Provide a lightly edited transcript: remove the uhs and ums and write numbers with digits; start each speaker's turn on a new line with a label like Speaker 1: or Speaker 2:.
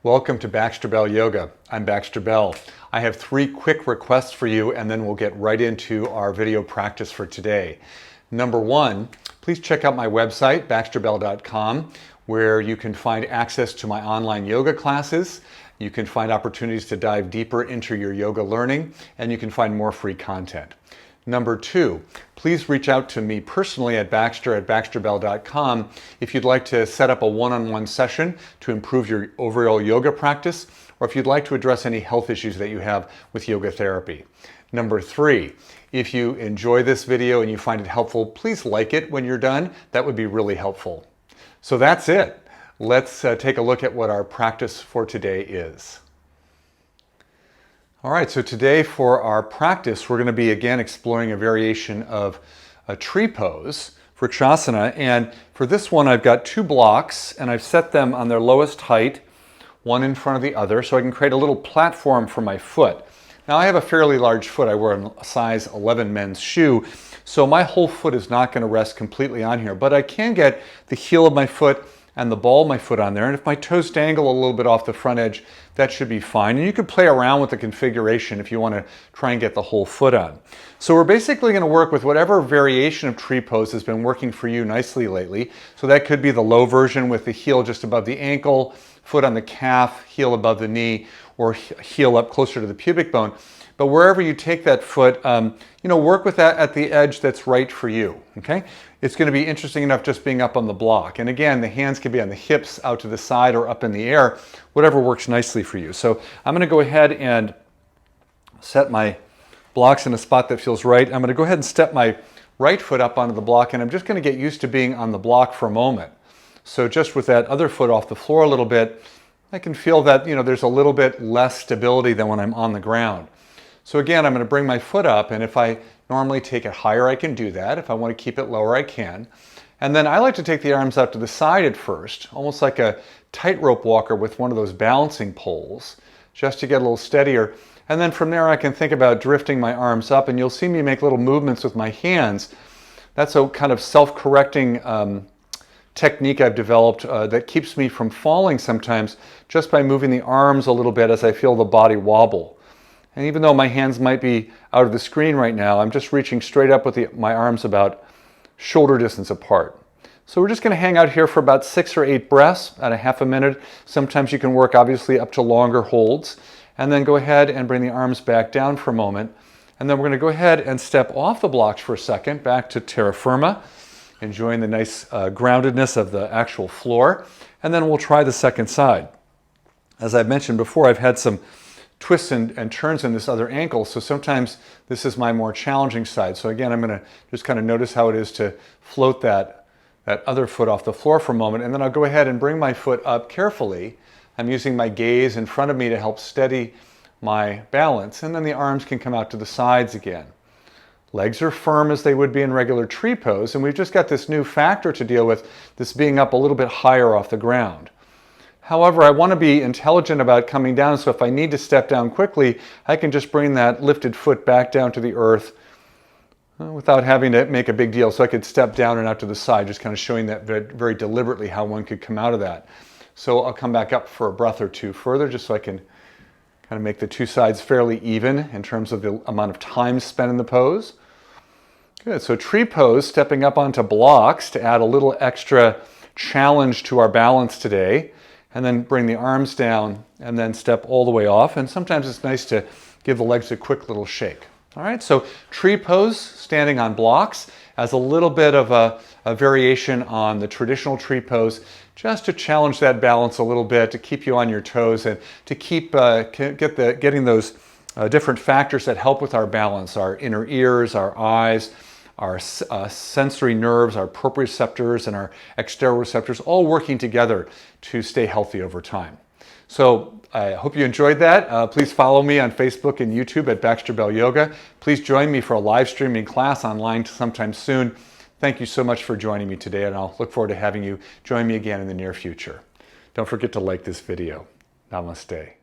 Speaker 1: Welcome to Baxter Bell Yoga. I'm Baxter Bell. I have 3 quick requests for you and then we'll get right into our video practice for today. Number 1, please check out my website, baxterbell.com, where you can find access to my online yoga classes. You can find opportunities to dive deeper into your yoga learning, and you can find more free content. Number 2, please reach out to me personally at baxterbell.com if you'd like to set up a one-on-one session to improve your overall yoga practice, or if you'd like to address any health issues that you have with yoga therapy. Number 3, if you enjoy this video and you find it helpful, please like it when you're done. That would be really helpful. So that's it. Let's take a look at what our practice for today is. All right, so today for our practice, we're going to be again exploring a variation of a tree pose, Vrikshasana. And for this one, I've got 2 blocks and I've set them on their lowest height, one in front of the other, so I can create a little platform for my foot. Now I have a fairly large foot. I wear a size 11 men's shoe, so my whole foot is not going to rest completely on here, but I can get the heel of my foot and the ball of my foot on there, and if my toes dangle a little bit off the front edge, that should be fine. And you can play around with the configuration if you want to try and get the whole foot on. So we're basically going to work with whatever variation of tree pose has been working for you nicely lately. So that could be the low version with the heel just above the ankle, foot on the calf, heel above the knee, or heel up closer to the pubic bone. But wherever you take that foot, work with that at the edge that's right for you, okay? It's going to be interesting enough just being up on the block. And again, the hands can be on the hips, out to the side, or up in the air, whatever works nicely for you. So I'm going to go ahead and set my blocks in a spot that feels right. I'm going to go ahead and step my right foot up onto the block, and I'm just going to get used to being on the block for a moment. So just with that other foot off the floor a little bit, I can feel that, there's a little bit less stability than when I'm on the ground. So again, I'm going to bring my foot up, and if I normally take it higher, I can do that. If I want to keep it lower, I can. And then I like to take the arms out to the side at first, almost like a tightrope walker with one of those balancing poles, just to get a little steadier. And then from there, I can think about drifting my arms up, and you'll see me make little movements with my hands. That's a kind of self-correcting technique I've developed that keeps me from falling sometimes just by moving the arms a little bit as I feel the body wobble. And even though my hands might be out of the screen right now, I'm just reaching straight up with my arms about shoulder distance apart. So we're just going to hang out here for about 6 or 8 breaths at a half a minute. Sometimes you can work obviously up to longer holds. And then go ahead and bring the arms back down for a moment. And then we're going to go ahead and step off the blocks for a second, back to terra firma, enjoying the nice groundedness of the actual floor. And then we'll try the second side. As I've mentioned before, I've had some twists and turns in this other ankle, so sometimes this is my more challenging side. So again, I'm going to just kind of notice how it is to float that other foot off the floor for a moment, and then I'll go ahead and bring my foot up carefully. I'm using my gaze in front of me to help steady my balance, and then the arms can come out to the sides again. Legs are firm as they would be in regular tree pose, and we've just got this new factor to deal with, this being up a little bit higher off the ground. However, I want to be intelligent about coming down, so if I need to step down quickly, I can just bring that lifted foot back down to the earth without having to make a big deal. So I could step down and out to the side, just kind of showing that very deliberately how one could come out of that. So I'll come back up for a breath or 2 further, just so I can kind of make the 2 sides fairly even in terms of the amount of time spent in the pose. Good, so tree pose, stepping up onto blocks to add a little extra challenge to our balance today. And then bring the arms down and then step all the way off. And sometimes it's nice to give the legs a quick little shake. All right, so tree pose, standing on blocks, as a little bit of a variation on the traditional tree pose, just to challenge that balance a little bit, to keep you on your toes and to keep getting those different factors that help with our balance, our inner ears, our eyes, our sensory nerves, our proprioceptors, and our exteroreceptors, all working together to stay healthy over time. So I hope you enjoyed that. Please follow me on Facebook and YouTube at Baxter Bell Yoga. Please join me for a live streaming class online sometime soon. Thank you so much for joining me today, and I'll look forward to having you join me again in the near future. Don't forget to like this video. Namaste.